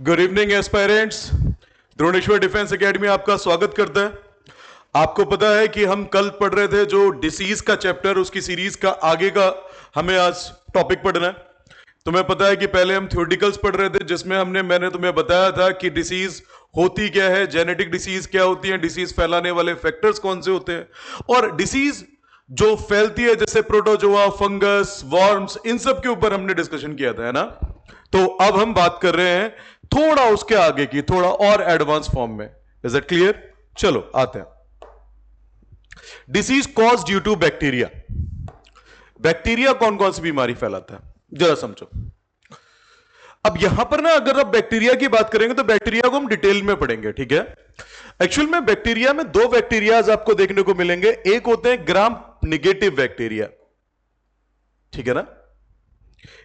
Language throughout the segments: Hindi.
Good evening aspirants. Droneshwar defence academy आपका स्वागत करता है। आपको पता है कि हम कल पढ़ रहे थे जो डिसीज का चैप्टर, उसकी सीरीज का आगे का हमें आज टॉपिक पढ़ना है। तुम्हें पता है कि पहले हम थ्योरेटिकल्स पढ़ रहे थे जिसमें मैंने तुम्हें बताया था कि डिसीज होती क्या है, जेनेटिक डिसीज क्या होती है, डिसीज फैलाने वाले फैक्टर्स कौन से होते हैं, और डिसीज जो फैलती है जैसे प्रोटोजोआ, फंगस, वॉर्म्स, इन सब के ऊपर हमने डिस्कशन किया था, है ना। तो अब हम बात कर रहे हैं थोड़ा उसके आगे की, थोड़ा और एडवांस फॉर्म में। Is it clear? चलो आते हैं। Disease cause due to bacteria. Bacteria कौन कौन सी बीमारी फैलाता है जरा समझो। अब यहां पर ना अगर आप बैक्टीरिया की बात करेंगे तो बैक्टीरिया को हम डिटेल में पढ़ेंगे, ठीक है। एक्चुअल में बैक्टीरिया में दो बैक्टीरियाज आपको देखने को मिलेंगे। एक होते हैं ग्राम निगेटिव बैक्टीरिया, ठीक है ना।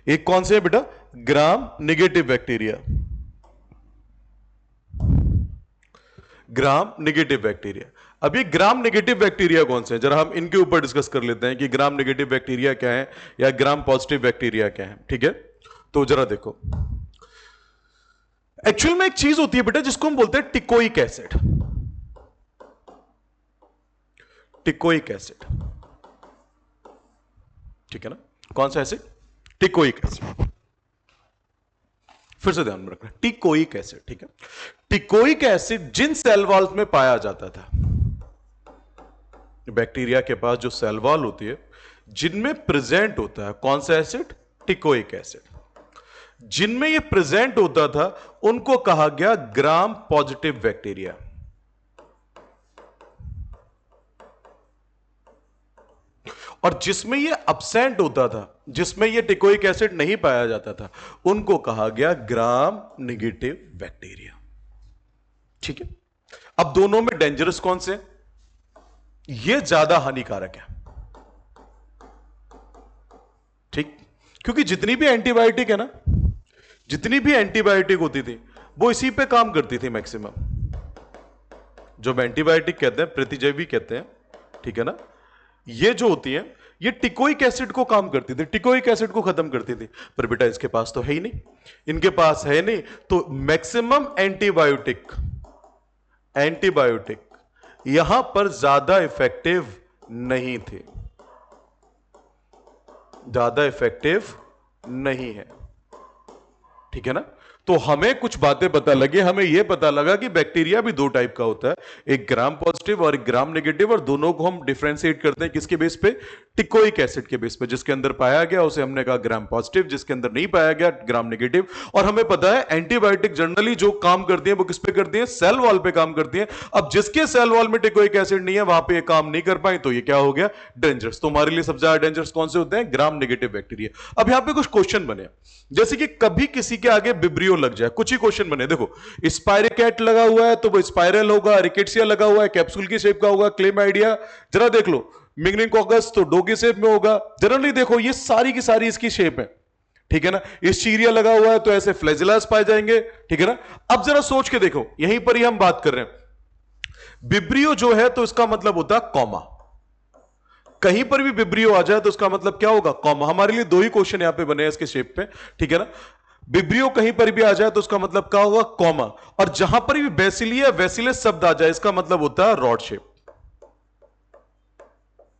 एक कौन से है बेटा? ग्राम निगेटिव बैक्टीरिया। ग्राम निगेटिव बैक्टीरिया। अब ये ग्राम नेगेटिव बैक्टीरिया कौन से हैं, जरा हम इनके ऊपर डिस्कस कर लेते हैं कि ग्राम नेगेटिव बैक्टीरिया क्या है या ग्राम पॉजिटिव बैक्टीरिया क्या है, ठीक है। तो जरा देखो, एक्चुअल में एक चीज होती है बेटा जिसको हम बोलते हैं टिकोइक एसिड। टिकोइक एसिड, ठीक है ना। कौन सा एसिड? Teichoic acid. फिर से ध्यान में रखना, टिकोइक एसिड, ठीक है। टिकोइक एसिड जिन सेल वॉल में पाया जाता था, बैक्टीरिया के पास जो सेल वॉल होती है जिनमें प्रेजेंट होता है कौन सा एसिड? Teichoic acid. जिनमें ये प्रेजेंट होता था उनको कहा गया ग्राम पॉजिटिव बैक्टीरिया। और जिसमें ये अब्सेंट होता था, जिसमें ये टिकोइक एसिड नहीं पाया जाता था, उनको कहा गया ग्राम नेगेटिव बैक्टीरिया, ठीक है। अब दोनों में डेंजरस कौन से? ये ज्यादा हानिकारक है, ठीक। क्योंकि जितनी भी एंटीबायोटिक है ना, जितनी भी एंटीबायोटिक होती थी वो इसी पे काम करती थी मैक्सिमम। जो एंटीबायोटिक कहते हैं, प्रतिजैवी कहते हैं, ठीक है ना। ये जो होती है ये टिकोइक एसिड को काम करती थी, टिकोइक एसिड को खत्म करती थी। पर बेटा इसके पास तो है ही नहीं, इनके पास है नहीं, तो मैक्सिमम एंटीबायोटिक एंटीबायोटिक यहां पर ज्यादा इफेक्टिव नहीं थे, ज्यादा इफेक्टिव नहीं है, ठीक है ना। तो हमें कुछ बातें पता लगी, हमें यह पता लगा कि बैक्टीरिया भी दो टाइप का होता है, एक ग्राम पॉजिटिव और एक ग्राम नेगेटिव, और दोनों को हम डिफरेंशिएट करते हैं किसके बेस पे? टिकोइक एसिड के बेस पे। जिसके अंदर पाया गया उसे हमने कहा ग्राम पॉजिटिव, जिसके अंदर नहीं पाया गया ग्राम नेगेटिव। और हमें पता है एंटीबायोटिक जनरली जो काम करती है वो किस पे करती है? सेल वॉल पे काम करती है। अब जिसके सेल वॉल में टिकोइक एसिड नहीं है वहां पे काम नहीं कर पाए, तो ये क्या हो गया? डेंजरस। तो हमारे लिए सबसे ज्यादा डेंजरस कौन से होते हैं? Gram negative bacteria. अब यहां पे कुछ क्वेश्चन बने, जैसे कि कभी किसी के आगे विब्रियो लग जाए, कुछ ही क्वेश्चन बने। देखो, स्पाइरोकेट लगा हुआ है तो वो स्पाइरल होगा, रिकेट्सिया लगा हुआ है कैप्सूल की शेप का होगा, क्लेमाइडिया जरा देख लो, मिंगनिंगोकस तो डो की शेप में होगा। जनरली देखो ये सारी की सारी इसकी शेप है, ठीक है ना। स्टीरिया लगा हुआ है तो ऐसे फ्लैजिलास पाए जाएंगे, ठीक है ना। अब जरा सोच के देखो, यहीं पर ही हम बात कर रहे हैं, विब्रियो जो है तो इसका मतलब होता है कॉमा। कहीं पर भी विब्रियो आ जाए तो उसका मतलब क्या होगा? कॉमा। हमारे लिए दो ही क्वेश्चन यहां पे बने हैं इसके शेप पे, ठीक है ना। विब्रियो कहीं पर भी आ जाए तो उसका मतलब क्या होगा? कॉमा। और जहां पर भी बेसिलिया वेसिलस शब्द आ जाए इसका मतलब होता है रॉड शेप,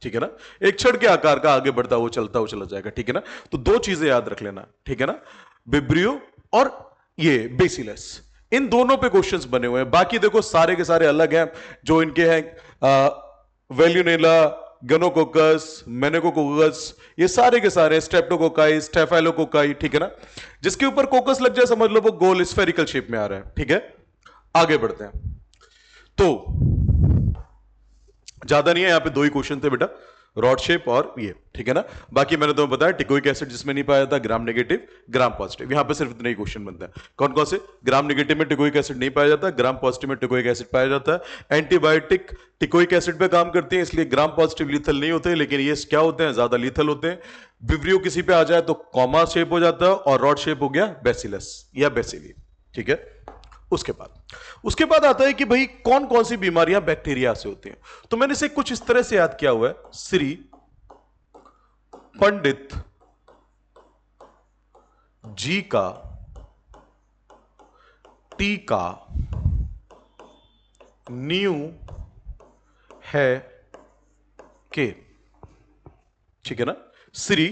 ठीक है ना। एक छड़ के आकार का आगे बढ़ता हुआ चलता हुआ चला जाएगा, ठीक है ना। तो दो चीजें याद रख लेना, ठीक है ना, विब्रियो और ये बेसिलस, इन दोनों पे क्वेश्चंस बने हुए हैं। बाकी देखो सारे के सारे अलग हैं, जो इनके हैं वेल्यूनेला, गनोकोकस, मेनिकोकोकस, ये सारे के सारे, स्ट्रेप्टोकोकाई, स्टेफाइलोकोकाई, ठीक है ना। जिसके ऊपर कोकस लग जाए समझ लो वो गोल स्फेरिकल शेप में आ रहा है, ठीक है। आगे बढ़ते हैं। तो ज्यादा नहीं है, यहां पे दो ही क्वेश्चन थे बेटा, रॉड शेप और ये, ठीक है ना। बाकी मैंने तुम्हें बताया टिकोइक एसिड जिसमें नहीं पाया था, ग्राम नेगेटिव, ग्राम पॉजिटिव। यहां पे सिर्फ इतना ही क्वेश्चन बनता है। कौन कौन से? ग्राम नेगेटिव में टिकोइक एसिड नहीं पाया जाता, ग्राम पॉजिटिव में टिकोइक एसिड पाया जाता है। एंटीबायोटिक टिकोइक एसिड पे काम करती है इसलिए ग्राम पॉजिटिव लीथल नहीं होते, लेकिन ये क्या होते हैं? ज्यादा लीथल होते हैं। विब्रियो किसी पे आ जाए तो कॉमा शेप हो जाता है, और रॉड शेप हो गया बेसिलस या बेसिली, ठीक है। उसके बाद आता है कि भाई कौन कौन सी बीमारियां बैक्टीरिया से होती हैं। तो मैंने इसे कुछ इस तरह से याद किया हुआ है, श्री पंडित जी का टी का नींव है के। ठीक है ना, श्री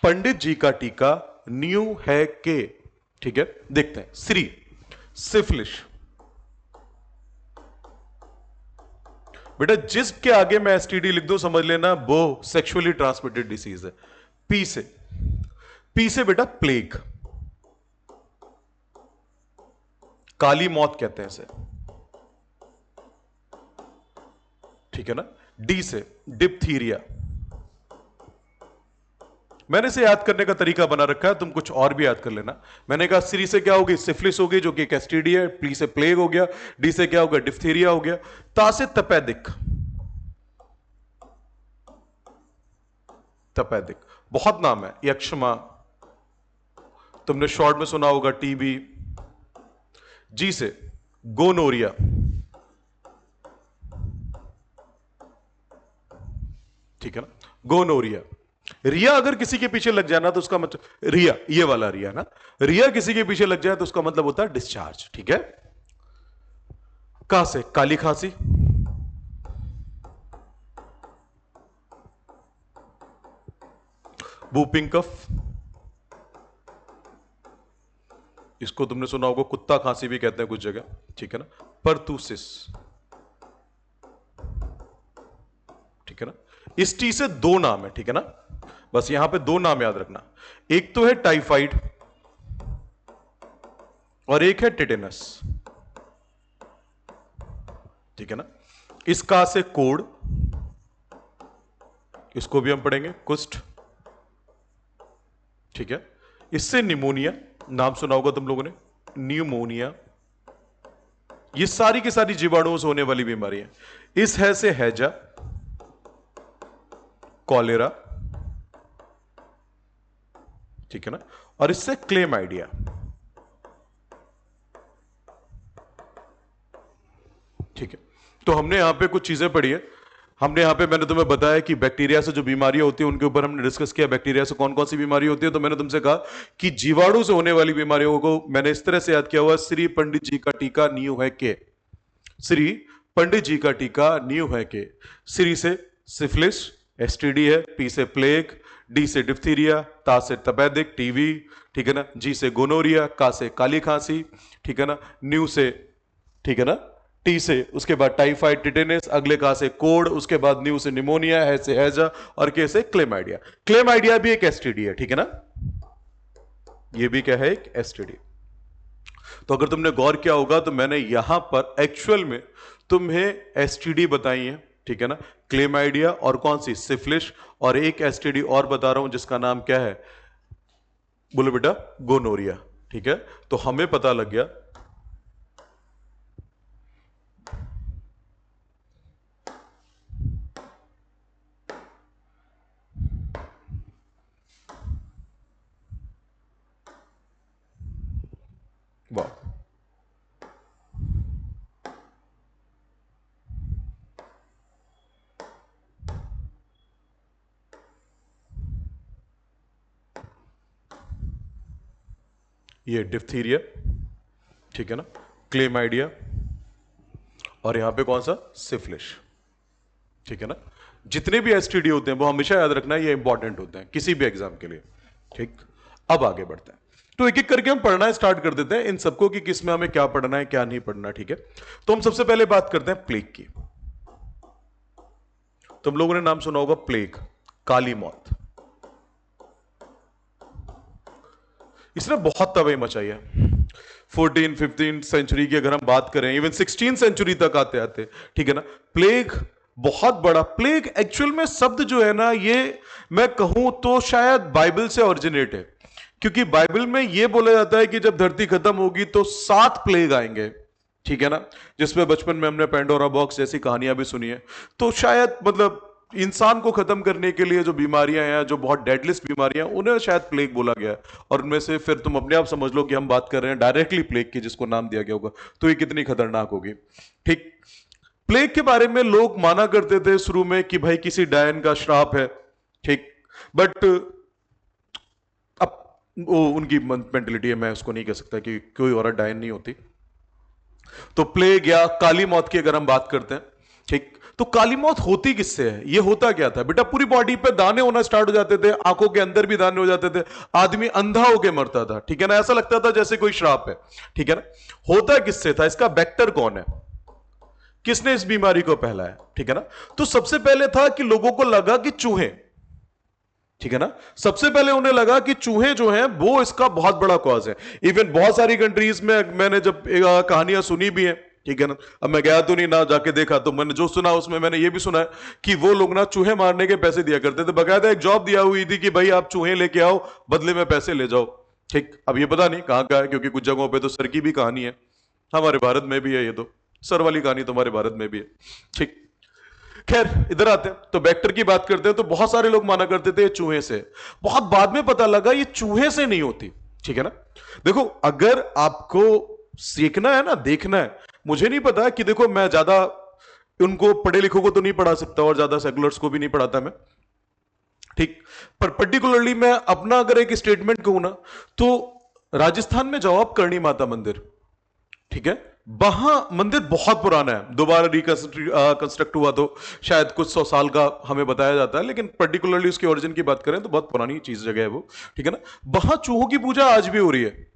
पंडित जी का टीका नींव है के। ठीक है, देखते हैं। श्री सिफिलिस, बेटा जिसके आगे मैं एसटीडी लिख दूं समझ लेना वो सेक्सुअली ट्रांसमिटेड डिसीज है। पी से बेटा प्लेग, काली मौत कहते हैं इसे। ठीक है ना। डी से डिप्थीरिया, मैंने इसे याद करने का तरीका बना रखा है, तुम कुछ और भी याद कर लेना। मैंने कहा सी से क्या होगी, सिफिलिस होगी जो कि एक एसटीडी है। पी से प्लेग हो गया। डी से क्या होगा, डिप्थीरिया हो गया। ता से तपेदिक, तपेदिक बहुत नाम है। यक्षमा, तुमने शॉर्ट में सुना होगा टीबी। जी से गोनोरिया, ठीक है ना, गोनोरिया। रिया अगर किसी के पीछे लग जाए ना तो उसका मतलब, रिया ये वाला रिया ना, रिया किसी के पीछे लग जाए तो उसका मतलब होता है डिस्चार्ज। ठीक है। का से काली खांसी, वूपिंग कफ, इसको तुमने सुना होगा कुत्ता खांसी भी कहते हैं कुछ जगह। ठीक है ना। परतूसिस, ठीक है ना। इस टी से दो नाम है। ठीक है ना, बस यहां पे दो नाम याद रखना, एक तो है टाइफाइड और एक है टिटेनस। ठीक है ना। इसका से कोड, इसको भी हम पढ़ेंगे, कुष्ठ। ठीक है। इससे निमोनिया, नाम सुना होगा तुम लोगों ने, न्यूमोनिया। ये सारी की सारी जीवाणुओं से होने वाली बीमारी है। इस है से हैजा, कॉलेरा। ठीक है ना। और इससे क्लेमाइडिया। ठीक है। तो हमने यहां पे कुछ चीजें पढ़ी है। हमने यहां पे, मैंने तुम्हें बताया कि बैक्टीरिया से जो बीमारियां होती है उनके ऊपर हमने डिस्कस किया, बैक्टीरिया से कौन कौन सी बीमारी होती है। तो मैंने तुमसे कहा कि जीवाणु से होने वाली बीमारियों को मैंने इस तरह से याद किया हुआ, श्री पंडित जी का टीका नींव है के। श्री पंडित जी का टीका नींव है के। श्री से सिफिलिस एसटीडी है, पी से प्लेग, डी से डिप्थीरिया, ता से तपेदिक टीवी, ठीक है ना, जी से गोनोरिया, का से काली खांसी, ठीक है ना, न्यू से, ठीक है ना, टी से उसके बाद टाइफाइड टिटेनस, अगले का से कोड, उसके बाद न्यू से निमोनिया, है से हैजा और के से क्लेमाइडिया। क्लेमाइडिया भी एक एसटीडी है। ठीक है ना, ये भी क्या है, एक एसटीडी। तो अगर तुमने गौर किया होगा तो मैंने यहां पर एक्चुअल में तुम्हें एसटीडी बताई है। ठीक है ना, क्लेमाइडिया और कौन सी, सिफिलिस, और एक एसटीडी और बता रहा हूं जिसका नाम क्या है, बोलो बेटा, गोनोरिया। ठीक है, तो हमें पता लग गया वाह, ये डिप्थीरिया, ठीक है ना, क्लेमाइडिया, और यहां पे कौन सा, सिफिलिस। ठीक है ना। जितने भी एसटीडी होते हैं वो हमेशा याद रखना है, ये इंपॉर्टेंट होते हैं किसी भी एग्जाम के लिए। ठीक, अब आगे बढ़ते हैं। तो एक एक करके हम पढ़ना स्टार्ट कर देते हैं इन सबको कि किस में हमें क्या पढ़ना है क्या नहीं पढ़ना। ठीक है, तो हम सबसे पहले बात करते हैं प्लेग की। तुम लोगों ने नाम सुना होगा प्लेग, काली मौत। इसने बहुत तबाही मचाई है। 14, 15 सेंचुरी की अगर हम बात करें, इवन 16 सेंचुरी तक आते आते, ठीक है ना, प्लेग बहुत बड़ा। प्लेग एक्चुअल में शब्द जो है ना, ये मैं कहूं तो शायद बाइबल से ओरिजिनेट है, क्योंकि बाइबल में ये बोला जाता है कि जब धरती खत्म होगी तो 7 प्लेग आएंगे। ठीक है ना, जिसमें बचपन में हमने पेंडोरा बॉक्स जैसी कहानियां भी सुनी है। तो शायद मतलब इंसान को खत्म करने के लिए जो बीमारियां हैं, जो बहुत डेडलिस्ट बीमारियां, उन्हें शायद प्लेग बोला गया है। और उनमें से फिर तुम अपने आप समझ लो कि हम बात कर रहे हैं डायरेक्टली प्लेग की, जिसको नाम दिया गया होगा, तो ये कितनी खतरनाक होगी। ठीक, प्लेग के बारे में लोग माना करते थे शुरू में कि भाई किसी डायन का श्राप है। ठीक, बट अब वो उनकी मेंटेलिटी है, मैं उसको नहीं कह सकता कि कोई औरत डायन नहीं होती। तो प्लेग या काली मौत की अगर हम बात करते हैं, ठीक, तो काली मौत होती किससे है? ये होता क्या था बेटा, पूरी बॉडी पे दाने होना स्टार्ट हो जाते थे, आंखों के अंदर भी दाने हो जाते थे, आदमी अंधा होके मरता था, ठीक है ना, ऐसा लगता था जैसे कोई श्राप है, ठीक है ना। होता किससे था? इसका वेक्टर कौन है, किसने इस बीमारी को फैलाया, ठीक है ना। तो सबसे पहले था कि लोगों को लगा कि चूहे, ठीक है ना, सबसे पहले उन्हें लगा कि चूहे जो हैं वो इसका बहुत बड़ा कॉज है। इवन बहुत सारी कंट्रीज में मैंने जब कहानियां सुनी भी हैं, ठीक है ना, अब मैं गया तो नहीं ना जाके देखा, तो मैंने जो सुना उसमें मैंने ये भी सुना है कि वो लोग ना चूहे मारने के पैसे दिया करते थे, बकायदा एक जॉब दिया हुई थी कि भाई आप चूहे लेके आओ, बदले में पैसे ले जाओ, ठीक। अब ये पता नहीं कहां का है, क्योंकि कुछ जगहों पे तो सर की भी कहानी है, हमारे भारत में भी है, ये तो सर वाली कहानी तो हमारे भारत में भी है, ठीक। खैर इधर आते हैं, तो वेक्टर की बात करते हैं, तो बहुत सारे लोग माना करते थे चूहे से, बहुत बाद में पता लगा ये चूहे से नहीं होती, ठीक है ना। देखो अगर आपको सीखना है ना, देखना है, मुझे नहीं पता कि देखो मैं ज्यादा उनको पढ़े लिखों को तो नहीं पढ़ा सकता और ज्यादा सेकुलर्स को भी नहीं पढ़ाता मैं, ठीक, पर पर्टिकुलरली मैं अपना अगर एक स्टेटमेंट कहूं ना, तो राजस्थान में जाओ आप, करणी माता मंदिर, ठीक है, वहां मंदिर बहुत पुराना है, दोबारा रिकंस्ट्रक्ट हुआ तो शायद कुछ 100 साल का हमें बताया जाता है, लेकिन पर्टिकुलरली उसके ओरिजिन की बात करें तो बहुत पुरानी चीज जगह है वो, ठीक है ना। वहां चूहों की पूजा आज भी हो रही है,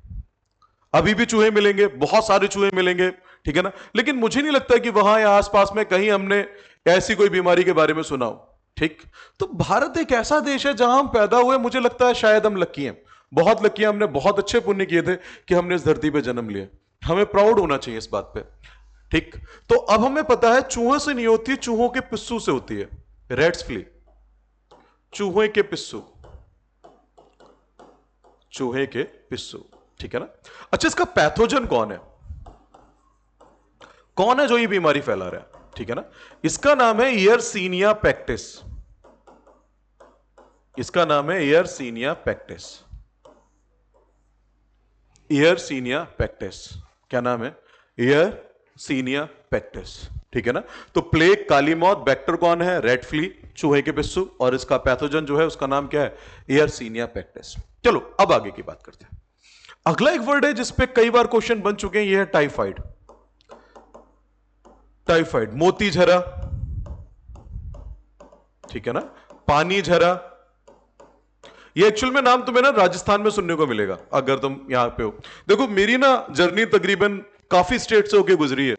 अभी भी चूहे मिलेंगे, बहुत सारे चूहे मिलेंगे, ठीक है ना, लेकिन मुझे नहीं लगता कि वहां या आसपास में कहीं हमने ऐसी कोई बीमारी के बारे में सुना हो, ठीक। तो भारत एक ऐसा देश है जहां हम पैदा हुए, मुझे लगता है शायद हम लकी हैं, बहुत लकी हैं, हमने बहुत अच्छे पुण्य किए थे कि हमने इस धरती पे जन्म लिया, हमें प्राउड होना चाहिए इस बात पे, ठीक। तो अब हमें पता है चूहों से नहीं होती, चूहों के पिस्सू से होती है, रेट्स फ्ली, चूहे के पिस्सू, चूहे के पिस्सू, ठीक है ना। अच्छा इसका पैथोजन कौन है, कौन है जो ये बीमारी फैला रहा है, ठीक है ना, इसका नाम है एयरसीनिया पेक्टिस, इसका नाम है एयरसीनिया पेक्टिस, एयरसीनिया पेक्टिस, क्या नाम है, एयरसीनिया पेक्टिस, ठीक है ना। तो प्लेग, काली मौत, वेक्टर कौन है, रेड फ्ली, चूहे के पिस्सू, और इसका पैथोजन जो है उसका नाम क्या है, एयरसीनिया पेक्टिस। चलो अब आगे की बात करते हैं। अगला एक वर्ड है जिसपे कई बार क्वेश्चन बन चुके हैं, यह है टाइफाइड, टाइफाइड, मोती झरा, ठीक है ना, पानी झरा, ये एक्चुअल में नाम तुम्हें ना राजस्थान में सुनने को मिलेगा अगर तुम यहां पे हो। देखो मेरी ना जर्नी तकरीबन काफी स्टेट से होके गुजरी है,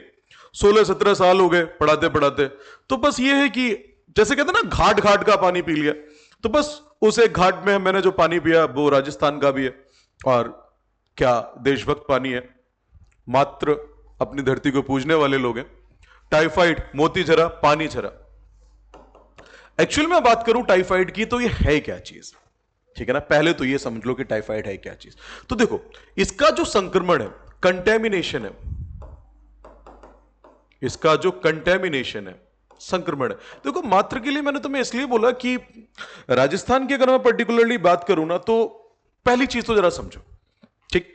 16-17 साल हो गए पढ़ाते पढ़ाते, तो बस ये है कि जैसे कहते हैं ना घाट घाट का पानी पी लिया, तो बस उस एक घाट में मैंने जो पानी पिया वो राजस्थान का भी है, और क्या देशभक्त पानी है, मात्र अपनी धरती को पूजने वाले लोग हैं। टाइफाइड, मोती झरा, पानी झरा, एक्चुअल में बात करूं टाइफाइड की तो ये है क्या चीज, ठीक है ना, पहले तो ये समझ लो कि टाइफाइड है क्या चीज। तो देखो इसका जो संक्रमण है, कंटेमिनेशन है, इसका जो कंटेमिनेशन है, संक्रमण है, देखो मात्र के लिए मैंने तुम्हें इसलिए बोला कि राजस्थान की अगर मैं पर्टिकुलरली बात करूं ना, तो पहली चीज तो जरा समझो, ठीक,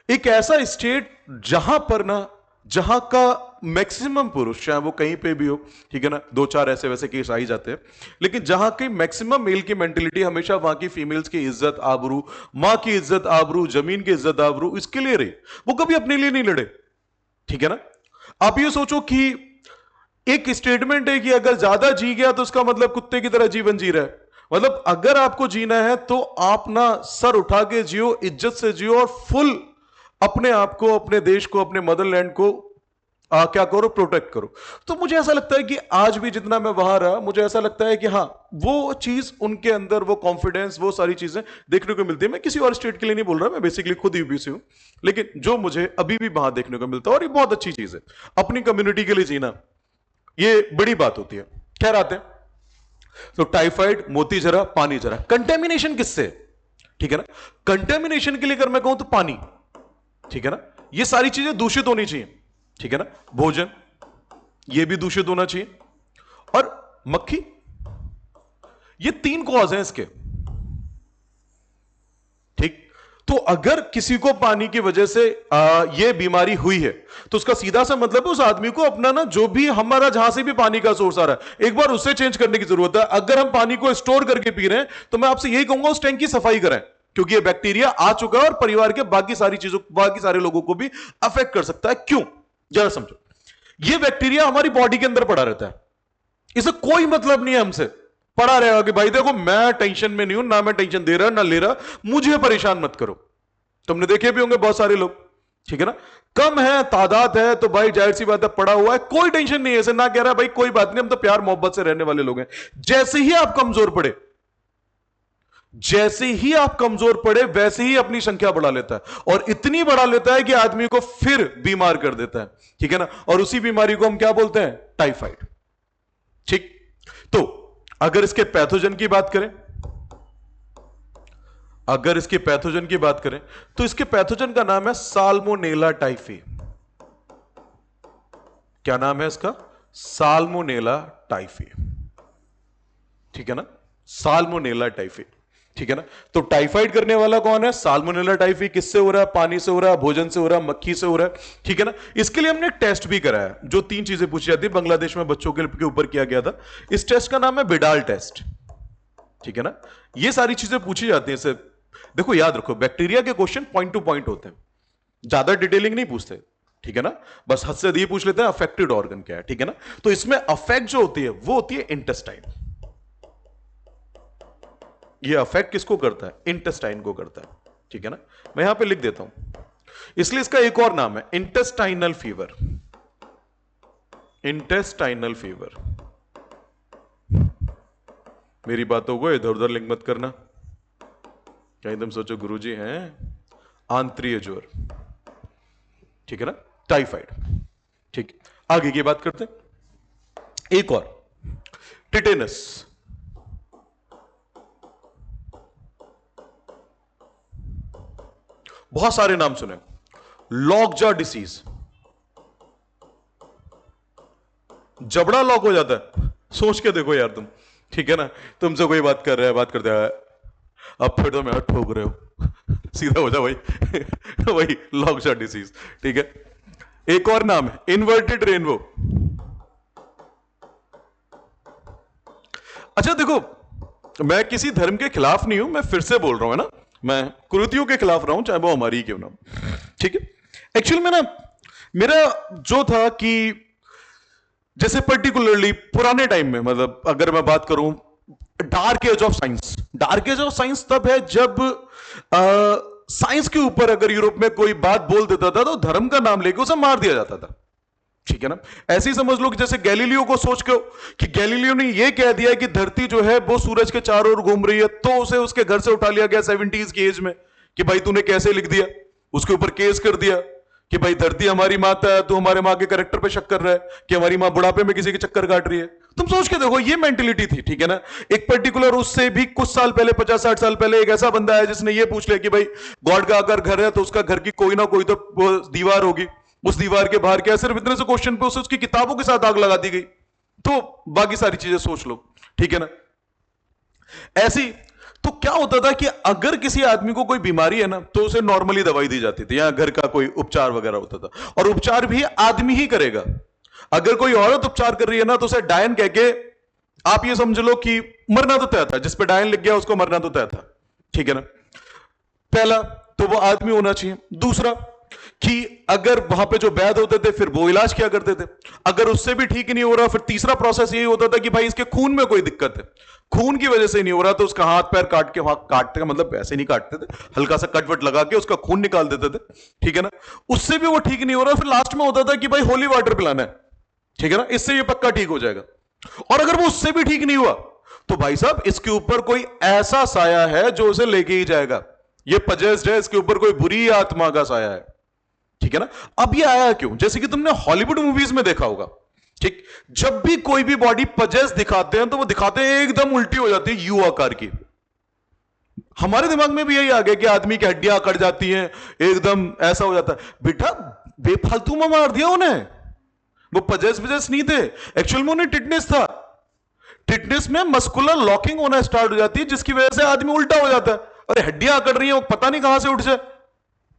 एक ऐसा स्टेट जहां पर ना, जहां का मैक्सिमम पुरुष, चाहे वो कहीं पे भी हो, ठीक है ना, 2-4 ऐसे वैसे केस आ ही जाते हैं, लेकिन जहां की मैक्सिमम मेल की मेंटेलिटी हमेशा वहां की फीमेल्स की इज्जत आबरू, मां की इज्जत आबरू, जमीन की इज्जत आबरू, इसके लिए रही, वो कभी अपने लिए नहीं लड़े, ठीक है ना। आप ये सोचो कि एक स्टेटमेंट है कि अगर ज्यादा जी गया तो उसका मतलब कुत्ते की तरह जीवन जी रहा है, मतलब अगर आपको जीना है तो आप ना सर उठा के जियो, इज्जत से जियो, और फुल अपने आप को, अपने देश को, अपने मदरलैंड को क्या करो, प्रोटेक्ट करो। तो मुझे ऐसा लगता है कि आज भी जितना मैं वहां रहा, मुझे ऐसा लगता है कि हाँ वो चीज उनके अंदर, वो कॉन्फिडेंस, वो सारी चीजें देखने को मिलती है। मैं किसी और स्टेट के लिए नहीं बोल रहा, मैं बेसिकली खुद यूपी से हूं, लेकिन जो मुझे अभी भी वहां देखने को मिलता है, और ये बहुत अच्छी चीज है, अपनी कम्युनिटी के लिए जीना, ये बड़ी बात होती है। खैर आते हैं, तो टाइफाइड, मोती झरा, पानी झरा, कंटेमिनेशन किससे, ठीक है ना, कंटेमिनेशन के लिए अगर मैं कहूं तो पानी, ठीक है ना, ये सारी चीजें दूषित होनी चाहिए, ठीक है ना, भोजन ये भी दूषित होना चाहिए, और मक्खी, ये 3 कॉज हैं इसके, ठीक। तो अगर किसी को पानी की वजह से ये बीमारी हुई है, तो उसका सीधा सा मतलब उस आदमी को अपना ना, जो भी हमारा जहां से भी पानी का सोर्स आ रहा है, एक बार उससे चेंज करने की जरूरत है। अगर हम पानी को स्टोर करके पी रहे हैं, तो मैं आपसे यही कहूंगा उस टैंक की सफाई करें, क्योंकि ये बैक्टीरिया आ चुका है और परिवार के बाकी सारी चीजों, बाकी सारे लोगों को भी अफेक्ट कर सकता है। क्यों? जरा समझो, ये बैक्टीरिया हमारी बॉडी के अंदर पड़ा रहता है, इसे कोई मतलब नहीं है हमसे, पड़ा रहेगा कि भाई देखो मैं टेंशन में नहीं हूं, ना मैं टेंशन दे रहा ना ले रहा, मुझे परेशान मत करो। तुमने देखे भी होंगे बहुत सारे लोग, ठीक है ना, कम है तादाद है तो भाई जाहिर सी बात है पड़ा हुआ है, कोई टेंशन नहीं है, ऐसे ना कह रहा भाई कोई बात नहीं, हम तो प्यार मोहब्बत से रहने वाले लोग हैं। जैसे ही आप कमजोर पड़े, जैसे ही आप कमजोर पड़े वैसे ही अपनी संख्या बढ़ा लेता है, और इतनी बढ़ा लेता है कि आदमी को फिर बीमार कर देता है, ठीक है ना, और उसी बीमारी को हम क्या बोलते हैं, टाइफाइड। ठीक, तो अगर इसके पैथोजन की बात करें, अगर इसके पैथोजन की बात करें तो इसके पैथोजन का नाम है साल्मोनेला टाइफी। क्या नाम है इसका, साल्मोनेला टाइफी, ठीक है ना, साल्मोनेला टाइफी, ठीक है ना। तो टाइफाइड करने वाला कौन है, साल्मोनेला टाइफी। किससे हो रहा है, पानी से हो रहा है, भोजन से हो रहा है, मक्खी से हो रहा है, ठीक है ना। इसके लिए हमने एक टेस्ट भी कराया, जो 3 चीजें पूछी जाती है, बांग्लादेश में बच्चों के ऊपर किया गया था। इस टेस्ट का नाम है बिडाल टेस्ट, ठीक है ना। ये सारी चीजें पूछी जाती हैं। देखो याद रखो, बैक्टीरिया के क्वेश्चन पॉइंट टू पॉइंट होते हैं, ज्यादा डिटेलिंग नहीं पूछते, ठीक है ना, बस हद से ये पूछ लेते हैं अफेक्टेड ऑर्गन क्या है, ठीक है ना। तो इसमें अफेक्ट जो होती है वो होती है इंटेस्टाइन। ये अफेक्ट किसको करता है, इंटेस्टाइन को करता है, ठीक है ना। मैं यहां पे लिख देता हूं, इसलिए इसका एक और नाम है इंटेस्टाइनल फीवर। Intestinal fever. मेरी बातों को इधर उधर लिंक मत करना, कहीं तुम सोचो गुरुजी हैं आंतरीय ज्वर, ठीक है ना, टाइफाइड। ठीक, आगे की बात करते हैं। एक और, टिटेनस। बहुत सारे नाम सुने, लॉकजा डिसीज, जबड़ा लॉक हो जाता है, सोच के देखो यार तुम, ठीक है ना, तुमसे कोई बात कर रहा है, बात करते हैं, अब फिर तो मैं ठोक रहे हो, सीधा हो जा भाई वही लॉकजा डिसीज, ठीक है। एक और नाम है इन्वर्टेड रेनबो। अच्छा देखो, मैं किसी धर्म के खिलाफ नहीं हूं, मैं फिर से बोल रहा हूं, है ना, मैं कुरीतियों के खिलाफ रहा हूं, चाहे वो हमारी क्यों ना, ठीक है। एक्चुअली में ना, मेरा जो था कि जैसे पर्टिकुलरली पुराने टाइम में, मतलब अगर मैं बात करूं, dark age of science. Dark age of science तब है जब साइंस के ऊपर अगर यूरोप में कोई बात बोल देता था तो धर्म का नाम लेके उसे मार दिया जाता था, ठीक है ना। ऐसे ही समझ लो कि जैसे गैलीलियो को सोच के कि गैलीलियो ने यह कह दिया कि धरती जो है वो सूरज के चारों ओर घूम रही है, तो उसे उसके घर से उठा लिया गया 70s की एज में कि भाई तूने कैसे लिख दिया, उसके ऊपर केस कर दिया कि भाई धरती हमारी माता है, तो हमारे माँ के कैरेक्टर पे शक कर रहा है कि हमारी माँ बुढ़ापे में किसी के चक्कर काट रही है। तुम सोच के देखो, ये मेंटेलिटी थी, ठीक है ना। एक पर्टिकुलर उससे भी कुछ साल पहले, 50-60 साल पहले, एक ऐसा बंदा है जिसने ये पूछ लिया कि भाई गॉड का अगर घर है तो उसका घर की कोई ना कोई तो दीवार होगी, उस दीवार के बाहर क्या, सिर्फ इतने से क्वेश्चन पे उसे उसकी किताबों के साथ आग लगा दी गई। तो बाकी सारी चीजें सोच लो, ठीक है ना। ऐसी तो क्या होता था कि अगर किसी आदमी को कोई बीमारी है ना, तो उसे नॉर्मली दवाई दी जाती थी, या घर का कोई उपचार वगैरह होता था, और उपचार भी आदमी ही करेगा। अगर कोई औरत उपचार कर रही है ना, तो उसे डायन कह के आप ये समझ लो कि मरना तो तय था, जिस पे डायन लिख गया उसको मरना तो तय था, ठीक है ना। पहला तो वो आदमी होना चाहिए। दूसरा कि अगर वहां पे जो वैद्य होते थे फिर वो इलाज किया करते थे, अगर उससे भी ठीक नहीं हो रहा, फिर तीसरा प्रोसेस यही होता था कि भाई इसके खून में कोई दिक्कत है, खून की वजह से नहीं हो रहा, तो उसका हाथ पैर काट के, वहां काटते का मतलब ऐसे नहीं काटते थे, हल्का सा कटवट लगा के उसका खून निकाल देते थे, ठीक है ना। उससे भी वो ठीक नहीं हो रहा, फिर लास्ट में होता था कि भाई होली वाटर पिलाना है, ठीक है ना, इससे ये पक्का ठीक हो जाएगा। और अगर वो उससे भी ठीक नहीं हुआ तो भाई साहब इसके ऊपर कोई ऐसा साया है जो उसे लेके ही जाएगा, ये पजेस्ड है, इसके ऊपर कोई बुरी आत्मा का साया है, ठीक है ना। अब ये आया क्यों, जैसे कि तुमने हॉलीवुड मूवीज में देखा होगा, ठीक, जब भी कोई भी बॉडी पजेस दिखाते हैं तो वो दिखाते हैं एकदम उल्टी हो जाती है, यू आकार की। हमारे दिमाग में भी यही आ गया कि आदमी की हड्डियां कट जाती हैं, एकदम ऐसा हो जाता है। बेटा बेफालतू में मार दिया उन्हें, वो पजेस नहीं थे, एक्चुअल में उन्हें टिटनेस था। टिटनेस में मस्कुलर लॉकिंग होना स्टार्ट हो जाती है, जिसकी वजह से आदमी उल्टा हो जाता है, अरे हड्डियां अकड़ रही हैं, वो पता नहीं कहां से उठ जाए।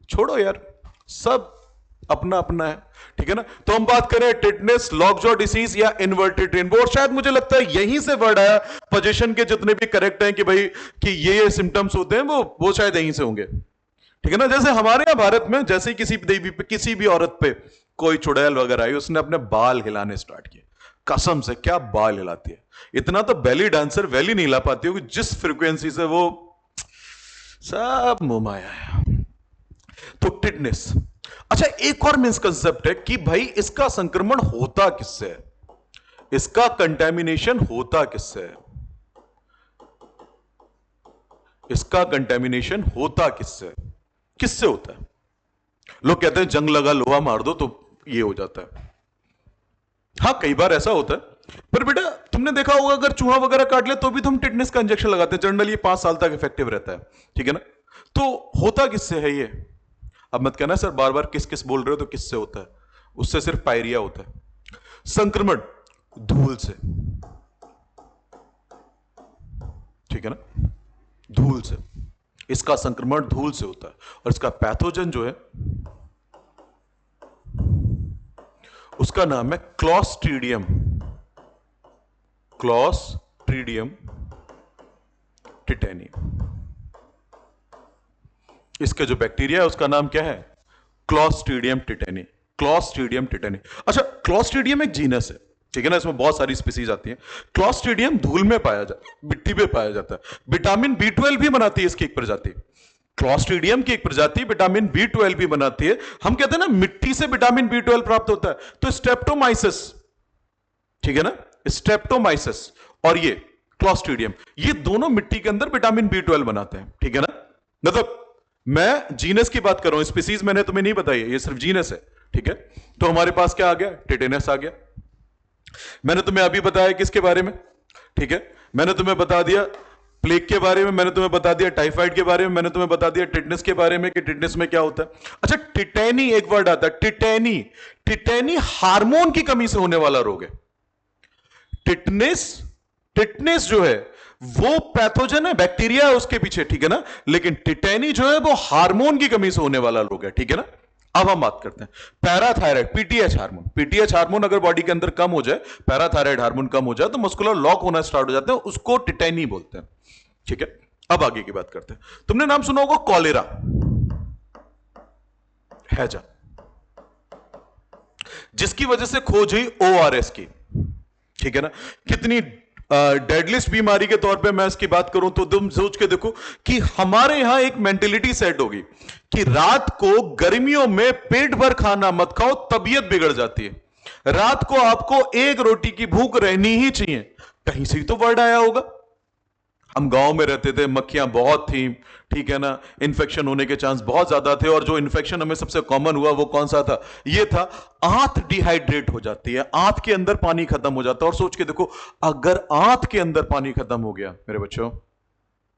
छोड़ो यार, सब अपना अपना है, ठीक है ना। तो हम बात करें टिटनेस, लॉकजॉ डिसीज या इन्वर्टेड रेनबो, और शायद मुझे लगता है यहीं से वर्ड आया, पोजीशन के जितने भी करेक्ट हैं कि भाई कि ये सिम्टम्स होते हैं, वो शायद यहीं से होंगे, ठीक है ना। जैसे हमारे यहां भारत में, जैसे किसी देवी पे, किसी भी औरत पे कोई चुड़ैल वगैरह आई, उसने अपने बाल हिलाने स्टार्ट किए। कसम से क्या बाल हिलाती है, इतना तो बेली डांसर वेली नहीं हिला पाती होगी जिस फ्रीक्वेंसी से वो, सब मुमाया है। तो टिटनेस। अच्छा, एक और मिसकंसेप्ट है कि भाई इसका संक्रमण होता किससे है, इसका कंटेमिनेशन होता किससे है, इसका कंटेमिनेशन होता किससे है, किससे होता है? लोग कहते हैं जंग लगा लोहा मार दो तो ये हो जाता है। हाँ, कई बार ऐसा होता है, पर बेटा तुमने देखा होगा अगर चूहा वगैरह काट ले तो भी तुम टिटनेस का इंजेक्शन लगाते हैं, जनरली 5 साल तक इफेक्टिव रहता है, ठीक है ना? तो होता किससे है ये? अब मत कहना सर बार बार किस किस बोल रहे हो, तो किससे होता है? उससे सिर्फ पायरिया होता है। संक्रमण धूल से, ठीक है ना, धूल से, इसका संक्रमण धूल से होता है। और इसका पैथोजन जो है उसका नाम है क्लॉस्ट्रीडियम, क्लॉस्ट्रीडियम टिटेनी। इसका जो बैक्टीरिया है उसका नाम क्या है? Clostridium tetani, clostridium tetani. अच्छा, क्लॉस्ट्रीडियम एक जीनस है, ठीक है ना, इसमें बहुत सारी स्पीसीज आती हैं। क्लॉस्ट्रीडियम धूल में पाया जाता है, मिट्टी में पाया जाता है। विटामिन B12 भी बनाती है इसकी एक प्रजाति, क्लॉस्ट्रीडियम की एक प्रजाति विटामिन B12 भी बनाती है। हम कहते हैं ना मिट्टी से विटामिन B12 प्राप्त होता है, तो स्ट्रेप्टोमाइसिस, ठीक है ना, स्ट्रेप्टोमाइसिस और ये क्लॉस्ट्रीडियम, ये दोनों मिट्टी के अंदर विटामिन B12 बनाते हैं, ठीक है ना। मतलब मैं जीनस की बात कर रहा हूं, स्पीसीज मैंने तुम्हें नहीं बताई है, ये सिर्फ जीनस है, ठीक है। तो हमारे पास क्या आ गया? टिटेनस आ गया। मैंने तुम्हें अभी बताया किसके बारे में, ठीक है, मैंने तुम्हें बता दिया प्लेग के बारे में, मैंने तुम्हें बता दिया टाइफाइड के बारे में, मैंने तुम्हें बता दिया टिटनेस के बारे में कि टिटनेस में क्या होता है। अच्छा, टिटेनी एक वर्ड आता है, टिटेनी। टिटेनी हार्मोन की कमी से होने वाला रोग है। टिटनेस, टिटनेस जो है वो पैथोजन है, बैक्टीरिया है उसके पीछे, ठीक है ना, लेकिन टिटेनी जो है वो हार्मोन की कमी से होने वाला रोग है, ठीक है ना। अब हम बात करते हैं parathyroid, PTH hormone. PTH hormone अगर बॉडी के अंदर कम हो जाए, पैराथायराइड हार्मोन कम हो जाए तो मस्कुलर लॉक होना स्टार्ट हो जाते हैं, उसको टिटेनी बोलते हैं, ठीक है। अब आगे की बात करते हैं। तुमने नाम सुना होगा कॉलेरा, हैजा, जिसकी वजह से खोज हुई ओआरएस की, ठीक है ना। कितनी डेडलिस्ट बीमारी के तौर पे मैं इसकी बात करूं तो तुम सोच के देखो कि हमारे यहां एक मेंटेलिटी सेट होगी कि रात को गर्मियों में पेट भर खाना मत खाओ, तबीयत बिगड़ जाती है। रात को आपको एक रोटी की भूख रहनी ही चाहिए, कहीं से ही तो वर्ड आया होगा। हम गांव में रहते थे, मक्खियां बहुत थी, ठीक है ना, इन्फेक्शन होने के चांस बहुत ज्यादा थे, और जो इन्फेक्शन हमें सबसे कॉमन हुआ वो कौन सा था? ये था आंत डिहाइड्रेट हो जाती है, आंत के अंदर पानी खत्म हो जाता है। और सोच के देखो, अगर आंत के अंदर पानी खत्म हो गया मेरे बच्चों,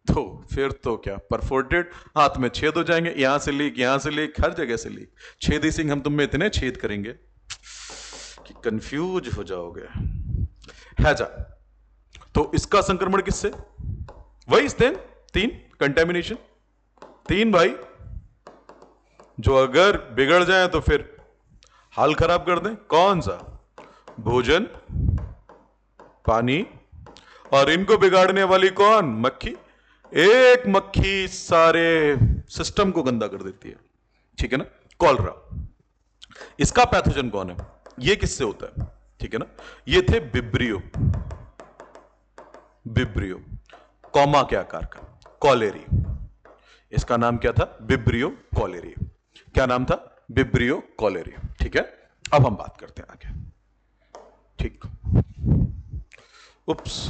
तो फिर तो क्या, परफोर्टेड, हाथ में छेद हो जाएंगे, यहां से लीक, यहां से लीक, हर जगह से लीक। छेदी सिंह हम तुम में इतने छेद करेंगे कि कंफ्यूज हो जाओगे। हैजा, तो इसका संक्रमण किससे? वही तीन कंटेमिनेशन, तीन भाई, जो अगर बिगड़ जाए तो फिर हाल खराब कर दें। कौन सा? भोजन, पानी, और इनको बिगाड़ने वाली कौन? मक्खी। एक मक्खी सारे सिस्टम को गंदा कर देती है, ठीक है ना। कॉलरा, इसका पैथोजन कौन है? ये किससे होता है, ठीक है ना। ये थे विब्रियो, विब्रियो कॉमा के आकार का, कॉलेरी। इसका नाम क्या था? Vibrio cholerae. क्या नाम था? विब्रियो कॉलेरी, ठीक है। अब हम बात करते हैं आगे, ठीक। उप्स,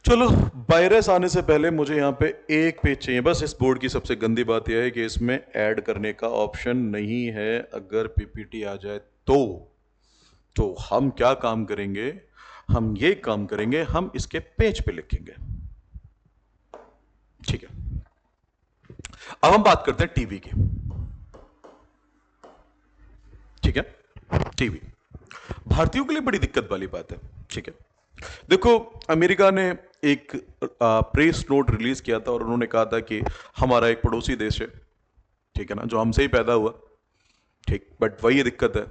चलो, वायरस आने से पहले मुझे यहां पे एक पेज चाहिए बस। इस बोर्ड की सबसे गंदी बात यह है कि इसमें ऐड करने का ऑप्शन नहीं है। अगर पीपीटी आ जाए तो हम क्या काम करेंगे? हम ये काम करेंगे, हम इसके पेज पे लिखेंगे, ठीक है। अब हम बात करते हैं टीबी की, ठीक है। टीबी भारतीयों के लिए बड़ी दिक्कत वाली बात है, ठीक है। देखो, अमेरिका ने एक प्रेस नोट रिलीज किया था और उन्होंने कहा था कि हमारा एक पड़ोसी देश है, ठीक है ना, जो हमसे ही पैदा हुआ, ठीक, बट वही दिक्कत है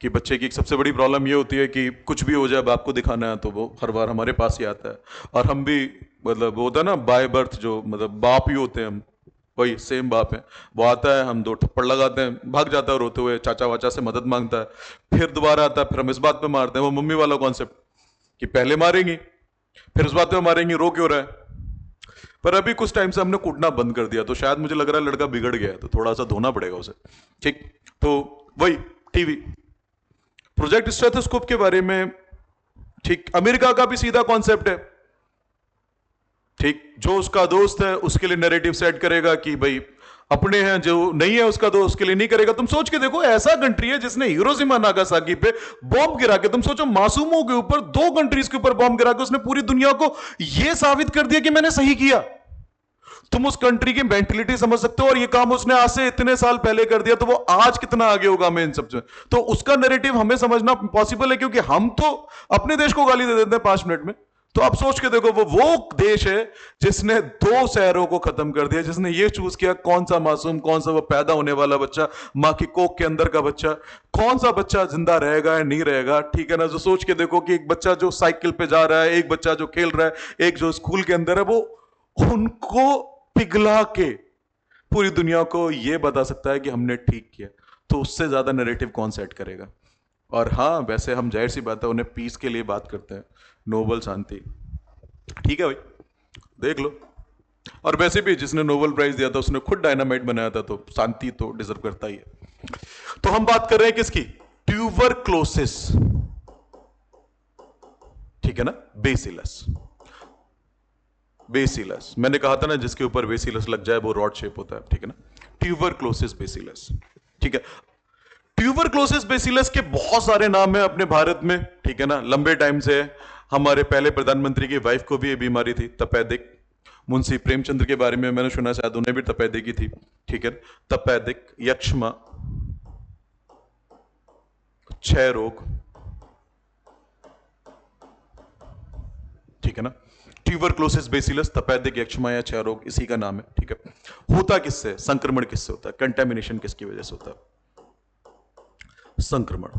कि बच्चे की एक सबसे बड़ी प्रॉब्लम ये होती है कि कुछ भी हो जाए बाप को दिखाना है तो वो हर बार हमारे पास ही आता है। और हम भी मतलब वो होता है ना बाय बर्थ, जो मतलब बाप ही होते हैं हम, वही सेम बाप है। वो आता है, हम दो थप्पड़ लगाते हैं, भाग जाता है रोते हुए, चाचा वाचा से मदद मांगता है, फिर दोबारा आता है, फिर हम इस बात पे मारते हैं। वो मम्मी वाला कॉन्सेप्ट कि पहले मारेंगी फिर उस बात पे मारेंगी, रो क्यों रहा है। पर अभी कुछ टाइम से हमने कूटना बंद कर दिया, तो शायद मुझे लग रहा है लड़का बिगड़ गया है, तो थोड़ा सा धोना पड़ेगा उसे। ठीक, तो वही टीवी प्रोजेक्ट स्टेथोस्कोप के बारे में, ठीक, अमेरिका का भी सीधा कॉन्सेप्ट है। ठीक, जो उसका दोस्त है उसके लिए नैरेटिव सेट करेगा कि भाई अपने हैं, जो नहीं है उसका दोस्त उसके लिए नहीं करेगा। तुम सोच के देखो, ऐसा कंट्री है जिसने हिरोशिमा नागासाकी पे बॉम्ब गिरा के, तुम सोचो मासूमों के ऊपर, दो कंट्रीज के ऊपर बॉम्ब गिरा के उसने पूरी दुनिया को यह साबित कर दिया कि मैंने सही किया। तुम उस कंट्री की मेंटेलिटी समझ सकते हो, और ये काम उसने आज से इतने साल पहले कर दिया, तो वो आज कितना आगे होगा हमें इन सब से। तो उसका नैरेटिव हमें समझना पॉसिबल है, क्योंकि हम तो अपने देश को गाली दे देते हैं 5 मिनट में। तो आप सोच के देखो, वो देश है जिसने 2 शहरों को खत्म कर दिया, जिसने ये चूज किया कौन सा मासूम, कौन सा वो पैदा होने वाला बच्चा, मां की कोख के अंदर का बच्चा, कौन सा बच्चा जिंदा रहेगा या नहीं रहेगा। ठीक है ना, जो सोच के देखो कि एक बच्चा जो साइकिल पे जा रहा है, एक बच्चा जो खेल रहा है, एक जो स्कूल के अंदर है, वो उनको पिघला के पूरी दुनिया को यह बता सकता है कि हमने ठीक किया। तो उससे ज्यादा नैरेटिव कौन सेट करेगा। और हाँ, वैसे हम जाहिर सी बात है उन्हें पीस के लिए बात करते हैं, नोबल शांति, ठीक है भाई, देख लो। और वैसे भी जिसने नोबेल प्राइज दिया था उसने खुद डायनामाइट बनाया था, तो शांति तो डिजर्व करता ही है। तो हम बात कर रहे हैं किसकी, ट्यूबरक्लोसिस, ठीक है ना, बेसिलस। बेसिलस मैंने कहा था ना, जिसके ऊपर बेसिलस लग जाए वो रॉड शेप होता है, ठीक है ना, ट्यूबरक्लोसिस बेसिलस। ठीक है, ट्यूबरक्लोसिस बेसिलस के बहुत सारे नाम हैं अपने भारत में, ठीक है ना, लंबे टाइम से। हमारे पहले प्रधानमंत्री की वाइफ को भी ये बीमारी थी, तपेदिक। मुंशी प्रेमचंद्र के बारे में मैंने सुना, शायद उन्हें भी तपेदिक थी, ठीक है, तपेदिक, यक्ष्मा, क्षय रोग, ठीक है ना। ट्यूबरक्लोसिस बेसिलस, तपेदिक, यक्ष्मा या क्षय रोग, इसी का नाम है, ठीक है। होता किससे, संक्रमण किससे होता है, कंटेमिनेशन किसकी वजह से होता है, संक्रमण।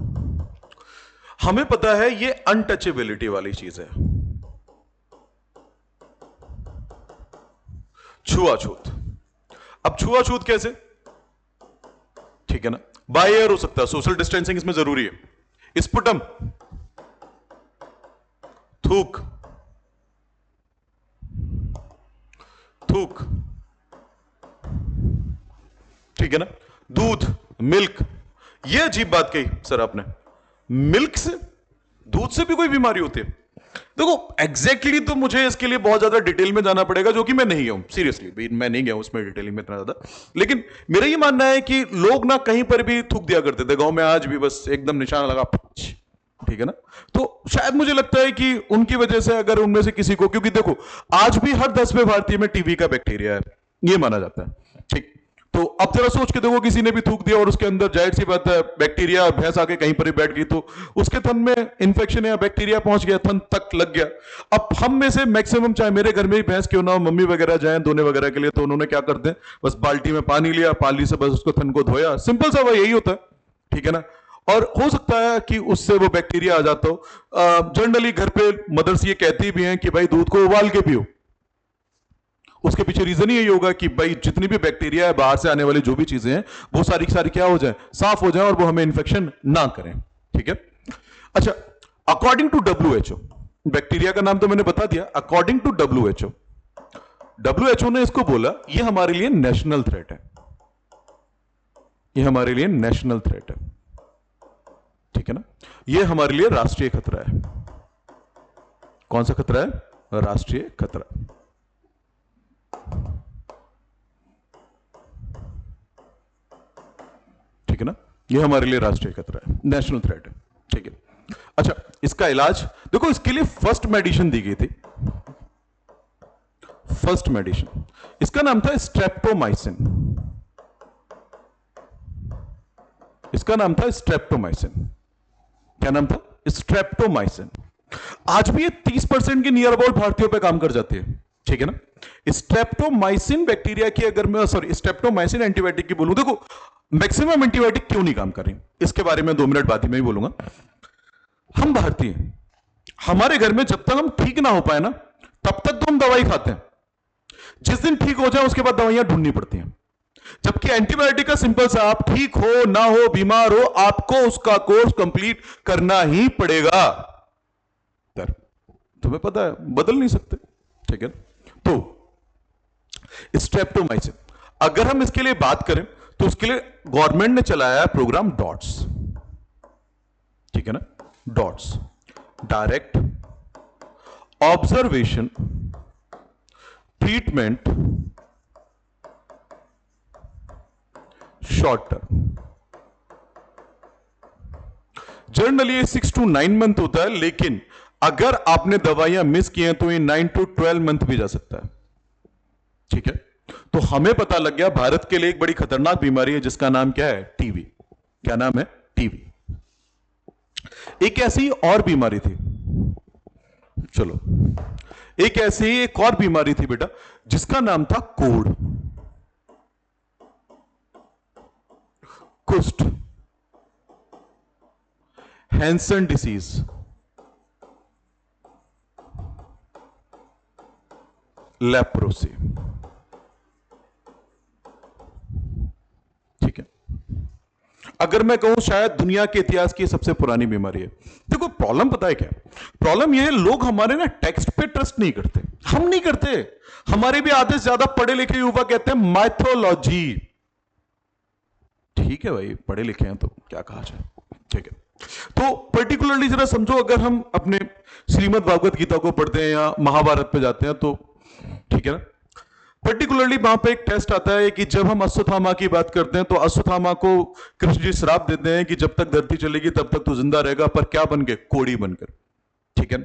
हमें पता है ये अनटचेबिलिटी वाली चीज है, छुआछूत। अब छुआछूत कैसे, ठीक है ना, बाय एयर हो सकता है, सोशल डिस्टेंसिंग इसमें जरूरी है। स्पुटम, थूक, थूक, ठीक है ना, दूध, मिल्क। ये अजीब बात कही सर आपने, मिल्क से, दूध से भी कोई बीमारी होती है। देखो एग्जैक्टली तो मुझे इसके लिए बहुत ज्यादा डिटेल में जाना पड़ेगा, जो कि मैं नहीं गया हूं, सीरियसली मैं नहीं गया हूं उसमें डिटेलिंग में इतना ज्यादा। लेकिन मेरा ये मानना है कि लोग ना कहीं पर भी थूक दिया करते थे, गांव में आज भी बस एकदम निशान लगा, ठीक है ना। तो शायद मुझे लगता है कि उनकी वजह से, अगर उनमें से किसी को, क्योंकि देखो आज भी हर 10वें भारतीय में टीबी का बैक्टीरिया है, ये माना जाता है, ठीक। तो अब जरा सोच के देखो, किसी ने भी थूक दिया और उसके अंदर जाहिर सी बात है बैक्टीरिया, भैंस आके कहीं पर ही बैठ गई तो उसके थन में इंफेक्शन या बैक्टीरिया पहुंच गया, थन तक लग गया। अब हम में से मैक्सिमम, चाहे मेरे घर में ही भैंस क्यों ना हो, मम्मी वगैरह जाए धोने वगैरह के लिए, तो उन्होंने क्या करते हैं, बस बाल्टी में पानी लिया, पानी से बस उसको थन को धोया, सिंपल सा वह यही होता है, ठीक है ना। और हो सकता है कि उससे वो बैक्टीरिया आ जाता हो। जनरली घर पे मदर्स ये कहती भी हैं कि भाई दूध को उबाल के पियो। उसके पीछे रीजन ही यही होगा कि भाई जितनी भी बैक्टीरिया है, बाहर से आने वाली जो भी चीजें हैं, वो सारी की सारी क्या हो जाए, साफ हो जाए, और वो हमें इन्फेक्शन ना करें, ठीक है। अच्छा, अकॉर्डिंग टू डब्ल्यूएचओ, बैक्टीरिया का नाम तो मैंने बता दिया, अकॉर्डिंग टू डब्ल्यूएचओ, डब्ल्यूएचओ ने इसको बोला ये हमारे लिए नेशनल थ्रेट है, ये हमारे लिए नेशनल थ्रेट है, ठीक है ना, ये हमारे लिए राष्ट्रीय खतरा है। कौन सा खतरा है, राष्ट्रीय खतरा, ठीक है ना, ये हमारे लिए राष्ट्रीय खतरा है, नेशनल थ्रेट है, ठीक है। अच्छा, इसका इलाज देखो, इसके लिए फर्स्ट मेडिसिन दी गई थी, फर्स्ट मेडिसिन, इसका नाम था स्ट्रेप्टोमाइसिन, इसका नाम था स्ट्रेप्टोमाइसिन। क्या नाम था, स्ट्रेप्टोमाइसिन। आज भी ये 30% के नियर अबाउट भारतीयों पे काम कर जाती है, ठीक है ना। स्ट्रेप्टोमाइसिन बैक्टीरिया की अगर मैं स्ट्रेप्टोमाइसिन एंटीबायोटिक की बोलूं, देखो मैक्सिमम एंटीबायोटिक क्यों नहीं काम कर रही, इसके बारे में 2 मिनट बाद ही मैं ही बोलूंगा। हम भारतीय, हमारे घर में जब तक हम ठीक ना हो पाए ना, तब तक तो हम दवाई खाते हैं। जिस दिन ठीक हो जाए उसके बाद दवाइयां ढूंढनी पड़ती हैं। जबकि एंटीबायोटिक का सिंपल सा, आप ठीक हो ना हो, बीमार हो, आपको उसका कोर्स कंप्लीट करना ही पड़ेगा। तुम्हें पता है, बदल नहीं सकते, ठीक है। तो स्ट्रेप्टोमाइसिन, अगर हम इसके लिए बात करें तो उसके लिए गवर्नमेंट ने चलाया है प्रोग्राम डॉट्स, ठीक है ना। Dots, direct observation treatment short term. Generally ये 6 to 9 मंथ होता है, लेकिन अगर आपने दवाइयां मिस की हैं तो ये 9 to 12 मंथ भी जा सकता है, ठीक है। तो हमें पता लग गया भारत के लिए एक बड़ी खतरनाक बीमारी है जिसका नाम क्या है, टीबी। क्या नाम है, टीबी। एक ऐसी और बीमारी थी, चलो, एक ऐसी एक और बीमारी थी बेटा जिसका नाम था कोढ़, कुष्ठ, हैंसन डिसीज, लेप्रोसी, ठीक है। अगर मैं कहूं शायद दुनिया के इतिहास की सबसे पुरानी बीमारी है। देखो प्रॉब्लम पता है क्या, प्रॉब्लम यह है लोग हमारे ना टेक्स्ट पे ट्रस्ट नहीं करते, हम नहीं करते। हमारे भी आधे से ज्यादा पढ़े लिखे युवा कहते हैं माइथोलॉजी। ठीक है भाई, पढ़े लिखे हैं तो क्या कहा जाए, ठीक है। तो पर्टिकुलरली जरा समझो, अगर हम अपने श्रीमद् भागवत गीता को पढ़ते हैं या महाभारत पे जाते हैं तो, ठीक है ना, पर्टिकुलरली वहां पे एक टेस्ट आता है कि जब हम अश्वत्थामा की बात करते हैं तो अश्वत्थामा को कृष्ण जी श्राप देते हैं कि जब तक धरती चलेगी तब तक तू जिंदा रहेगा, पर क्या बन के, कोड़ी बनकर, ठीक है।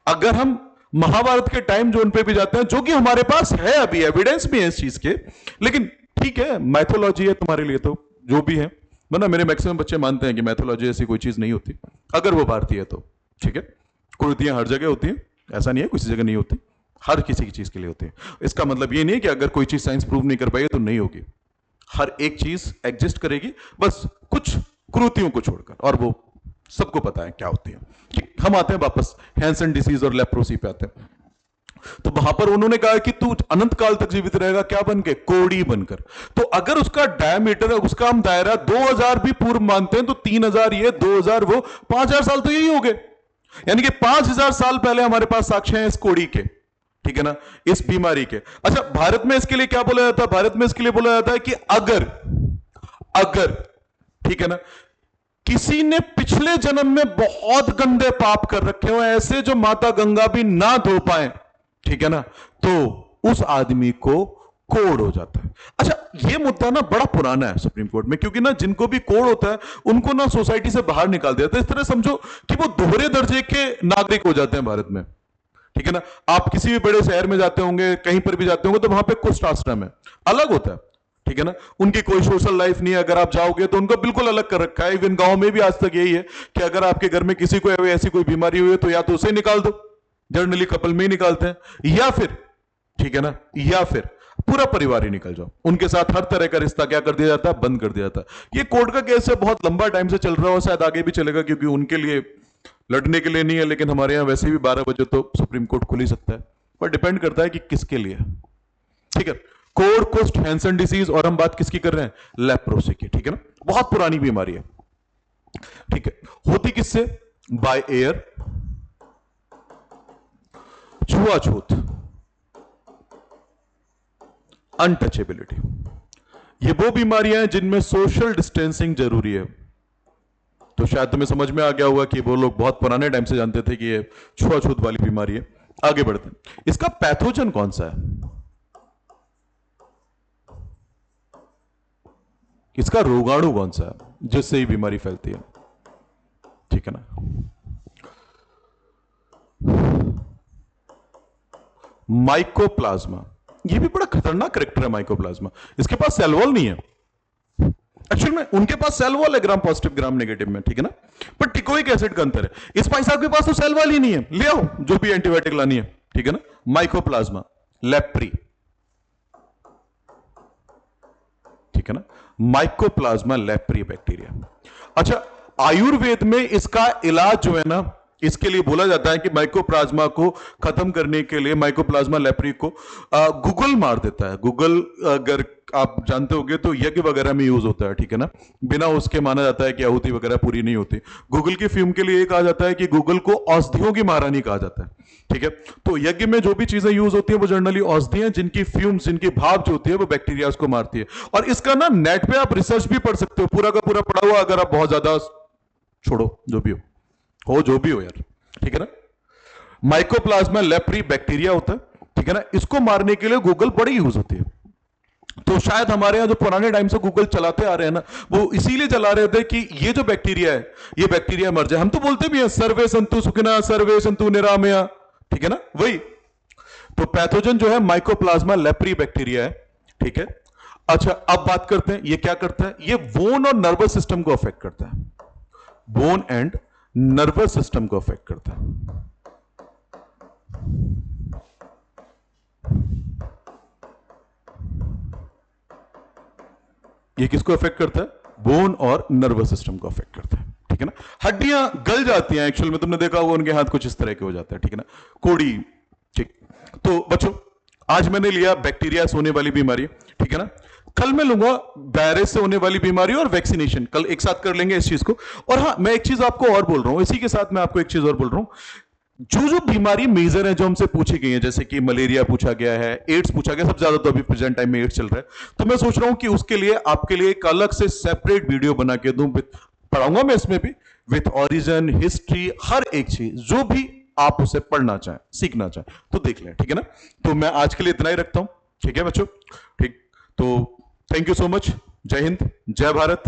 अगर हम महाभारत के टाइम जोन पे भी जाते हैं, जो कि हमारे पास है, अभी एविडेंस भी है इस चीज के, लेकिन ठीक है मैथोलॉजी है तुम्हारे लिए तो जो भी है, वरना मेरे मैक्सिमम बच्चे मानते हैं कि मैथोलॉजी ऐसी कोई चीज नहीं होती अगर वो भारतीय है तो, ठीक है। कुरीतियां हर जगह होती हैं, ऐसा नहीं है किसी जगह नहीं होती, हर किसी की चीज के लिए होती है। इसका मतलब ये नहीं है कि अगर कोई चीज साइंस प्रूव नहीं कर पाई तो नहीं होगी, हर एक चीज एग्जिस्ट करेगी, बस कुछ कुरीतियों को छोड़कर, और वो सबको पता है क्या होती है। ठीक, हम आते हैं वापस हैंसन डिसीज और लेप्रोसी पे आते हैं। तो वहां पर उन्होंने कहा कि तू अनंत काल तक जीवित रहेगा, क्या बन के, कोड़ी बनकर। तो अगर उसका डायमीटर, उसका हम दायरा 2000 भी पूर्व मानते हैं तो 3000 ये, 2000 वो, 5000 साल तो यही हो गए, यानी कि 5000 साल पहले हमारे पास साक्ष्य हैं इस कोड़ी के, ठीक है ना, इस बीमारी के। अच्छा, भारत में इसके लिए क्या बोला जाता है, भारत में इसके लिए बोला जाता है कि अगर ठीक है ना, किसी ने पिछले जन्म में बहुत गंदे पाप कर रखे हो, ऐसे जो माता गंगा भी ना धो पाए, ठीक है ना, तो उस आदमी को कोढ़ हो जाता है। अच्छा, ये मुद्दा ना बड़ा पुराना है सुप्रीम कोर्ट में, क्योंकि ना जिनको भी कोढ़ होता है उनको ना सोसाइटी से बाहर निकाल दिया जाता है। इस तरह समझो कि वो दोहरे दर्जे के नागरिक हो जाते हैं भारत में, ठीक है ना। आप किसी भी बड़े शहर में जाते होंगे, कहीं पर भी जाते होंगे, तो वहां पे कुष्ठ आश्रम है, अलग होता है, ठीक है ना, उनकी कोई सोशल लाइफ नहीं है। अगर आप जाओगे तो उनको बिल्कुल अलग कर रखा है। इवन गांव में भी आज तक यही है कि अगर आपके घर में किसी को ऐसी कोई बीमारी हुई है तो या तो उसे निकाल दो, जनरली कपल में ही निकालते हैं, या फिर, ठीक है ना, या फिर पूरा परिवार ही निकल जाओ, उनके साथ हर तरह का रिश्ता क्या कर दिया जाता है, बंद कर दिया जाता है। ये कोर्ट का केस है, बहुत लंबा टाइम से चल रहा हो, शायद आगे भी चलेगा, क्योंकि उनके लिए लड़ने के लिए नहीं है, लेकिन हमारे यहां वैसे भी 12 बजे तो सुप्रीम कोर्ट खुल ही सकता है, पर डिपेंड करता है कि किसके लिए, ठीक है। कोढ़, कुष्ठ, हैंसन डिसीज, और हम बात किसकी कर रहे हैं, लेप्रोसी की, ठीक है ना, बहुत पुरानी बीमारी है, ठीक है। होती किससे, बाय एयर, छुआछूत, अनटचेबिलिटी। ये वो बीमारियां हैं जिनमें सोशल डिस्टेंसिंग जरूरी है। तो शायद तुम्हें समझ में आ गया होगा कि वो लोग बहुत पुराने टाइम से जानते थे कि ये छुआछूत वाली बीमारी है। आगे बढ़ते हैं, इसका पैथोजन कौन सा है, इसका रोगाणु कौन सा है जिससे ये बीमारी फैलती है, ठीक है ना। माइकोप्लाज्मा, ये भी बड़ा खतरनाक कैरेक्टर है माइकोप्लाज्मा। इसके पास सेल वॉल नहीं है, एक्चुअल में उनके पास सेल वॉल है ग्राम पॉजिटिव ग्राम नेगेटिव में, ठीक है ना, पर टिकोइक एसिड का अंतर है। इस भाई साहब के पास तो सेल वॉल ही नहीं है, ले आओ जो भी एंटीबायोटिक लानी है, ठीक है ना। माइकोप्लाज्मा, लेप्री, ठीक है ना, माइकोप्लाज्मा लेप्री बैक्टीरिया। अच्छा, आयुर्वेद में इसका इलाज जो है ना, इसके लिए बोला जाता है कि माइकोप्लाज्मा को खत्म करने के लिए, माइकोप्लाज्मा लेप्री को गूगल मार देता है। गूगल अगर आप जानते होंगे तो यज्ञ वगैरह में यूज होता है, ठीक है ना, बिना उसके माना जाता है कि आहुति वगैरह पूरी नहीं होती। गूगल की फ्यूम के लिए कहा जाता है कि गूगल को औषधियों की महारानी कहा जाता है, ठीक है। तो यज्ञ में जो भी चीजें यूज होती है वो जनरली औषधियां, जिनकी फ्यूम्स, जिनकी भाप जो होती है वो बैक्टीरिया को मारती है। और इसका ना नेट पे आप रिसर्च भी पढ़ सकते हो, पूरा का पूरा पढ़ा हुआ, अगर आप बहुत ज्यादा, छोड़ो जो भी हो जो भी हो यार, ठीक है ना। माइकोप्लाज्मा लेप्री बैक्टीरिया होता है, ठीक है ना, इसको मारने के लिए गूगल बड़ी यूज होती है। तो शायद हमारे यहां जो पुराने टाइम से गूगल चलाते आ रहे हैं ना, वो इसीलिए चला रहे थे कि ये जो बैक्टीरिया है, ये बैक्टीरिया मर जाए। हम तो बोलते भी हैं सर्वे संतु सुखिना सर्वे संतु निरामया, ठीक है ना, वही। तो पैथोजन जो है माइकोप्लाज्मा लेप्री बैक्टीरिया है, ठीक है। अच्छा, अब बात करते हैं ये क्या करता है। ये बोन और नर्वस सिस्टम को अफेक्ट करता है, बोन एंड नर्वस सिस्टम को अफेक्ट करता है। ये किसको अफेक्ट करता है? बोन और नर्वस सिस्टम को अफेक्ट करता है, ठीक है ना। हड्डियां गल जाती हैं एक्चुअल में, तुमने देखा होगा उनके हाथ कुछ इस तरह के हो जाते हैं, ठीक है ना, कोड़ी, ठीक। तो बच्चों, आज मैंने लिया बैक्टीरिया से होने वाली बीमारी, ठीक है ना। कल मैं लूंगा वायरस से होने वाली बीमारी और वैक्सीनेशन, कल एक साथ कर लेंगे इस चीज को। और हाँ, मैं एक चीज आपको और बोल रहा हूं, इसी के साथ मैं आपको एक चीज और बोल रहा हूं। जो जो बीमारी मेजर है जो हमसे पूछी गई है, जैसे कि मलेरिया पूछा गया है, एड्स पूछा गया, सबसे ज्यादा तो अभी प्रेजेंट टाइम में एड्स चल रहा है, तो मैं सोच रहा हूं कि उसके लिए आपके लिए एक अलग से सेपरेट वीडियो बना के दूं, पढ़ाऊंगा मैं इसमें भी विथ ओरिजिन, हिस्ट्री, हर एक चीज जो भी आप उसे पढ़ना चाहें, सीखना चाहें तो देख लें, ठीक है ना। तो मैं आज के लिए इतना ही रखता हूं, ठीक है बच्चों, ठीक। तो थैंक यू सो मच, जय हिंद, जय भारत।